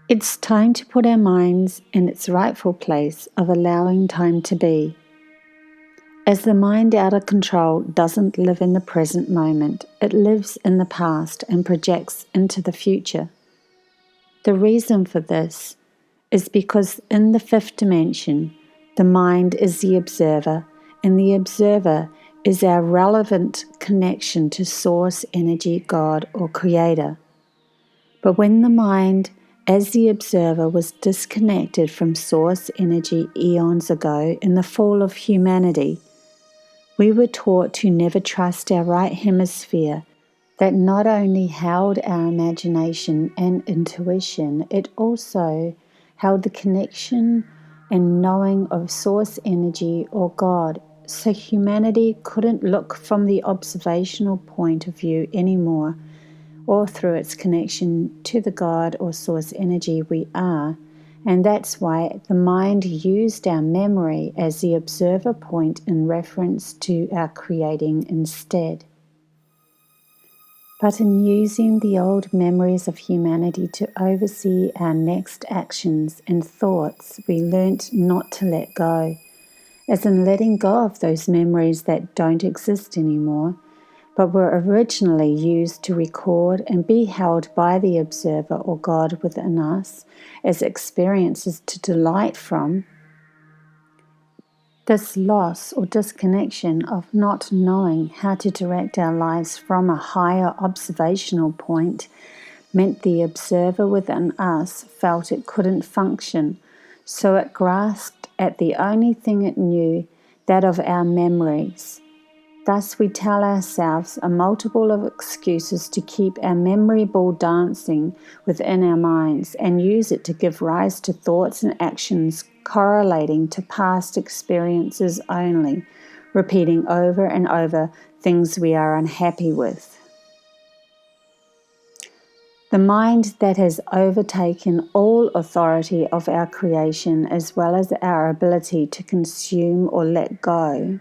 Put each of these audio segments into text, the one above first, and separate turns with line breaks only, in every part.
It's time to put our minds in its rightful place of allowing time to be. As the mind out of control doesn't live in the present moment, it lives in the past and projects into the future. The reason for this is because in the fifth dimension, the mind is the observer, and the observer is our relevant connection to Source, Energy, God, or Creator. But when the mind, as the observer, was disconnected from Source Energy eons ago in the fall of humanity, we were taught to never trust our right hemisphere that not only held our imagination and intuition, it also held the connection and knowing of Source Energy or God. So humanity couldn't look from the observational point of view anymore, or through its connection to the God or Source Energy we are. And that's why the mind used our memory as the observer point in reference to our creating instead. But in using the old memories of humanity to oversee our next actions and thoughts, we learnt not to let go, as in letting go of those memories that don't exist anymore, but were originally used to record and be held by the observer or God within us as experiences to delight from. This loss or disconnection of not knowing how to direct our lives from a higher observational point meant the observer within us felt it couldn't function, so it grasped at the only thing it knew, that of our memories. Thus we tell ourselves a multiple of excuses to keep our memory ball dancing within our minds and use it to give rise to thoughts and actions correlating to past experiences only, repeating over and over things we are unhappy with. The mind that has overtaken all authority of our creation as well as our ability to consume or let go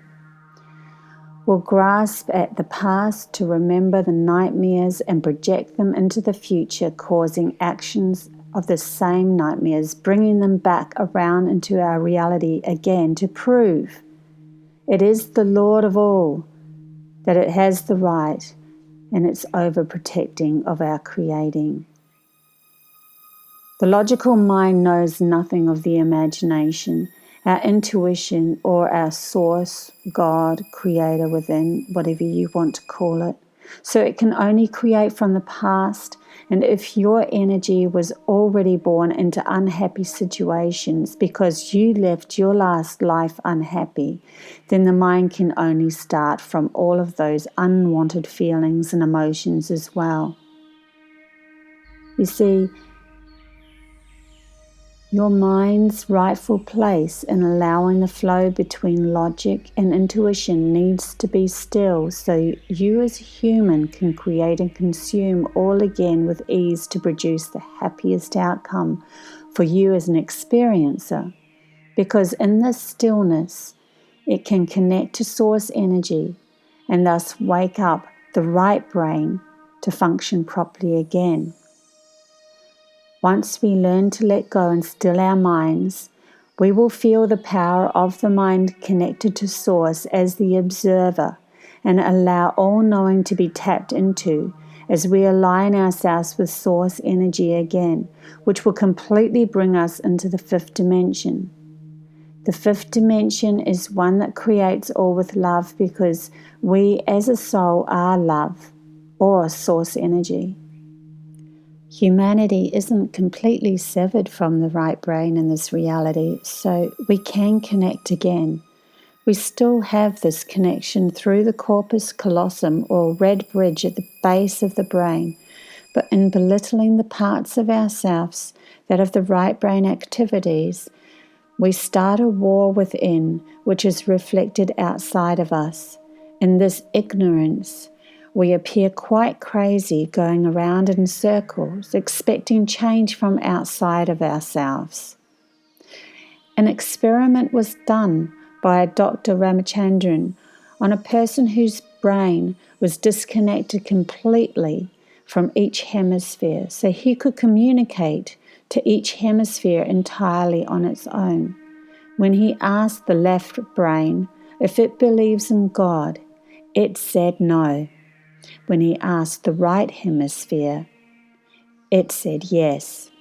will grasp at the past to remember the nightmares and project them into the future, causing actions of the same nightmares, bringing them back around into our reality again to prove it is the Lord of all, that it has the right, and it's overprotecting of our creating. The logical mind knows nothing of the imagination, our intuition, or our source, God, creator within, whatever you want to call it. So it can only create from the past, and if your energy was already born into unhappy situations because you left your last life unhappy, then the mind can only start from all of those unwanted feelings and emotions as well. You see, your mind's rightful place in allowing the flow between logic and intuition needs to be still so you as a human can create and consume all again with ease to produce the happiest outcome for you as an experiencer. Because in this stillness, it can connect to source energy and thus wake up the right brain to function properly again. Once we learn to let go and still our minds, we will feel the power of the mind connected to Source as the observer and allow all knowing to be tapped into as we align ourselves with Source energy again, which will completely bring us into the fifth dimension. The fifth dimension is one that creates all with love because we as a soul are love or Source energy. Humanity isn't completely severed from the right brain in this reality, so we can connect again. We still have this connection through the corpus callosum or red bridge at the base of the brain, but in belittling the parts of ourselves that have the right brain activities, we start a war within which is reflected outside of us. In this ignorance, we appear quite crazy going around in circles, expecting change from outside of ourselves. An experiment was done by Dr. Ramachandran on a person whose brain was disconnected completely from each hemisphere, so he could communicate to each hemisphere entirely on its own. When he asked the left brain if it believes in God, it said no. When he asked the right hemisphere, it said yes.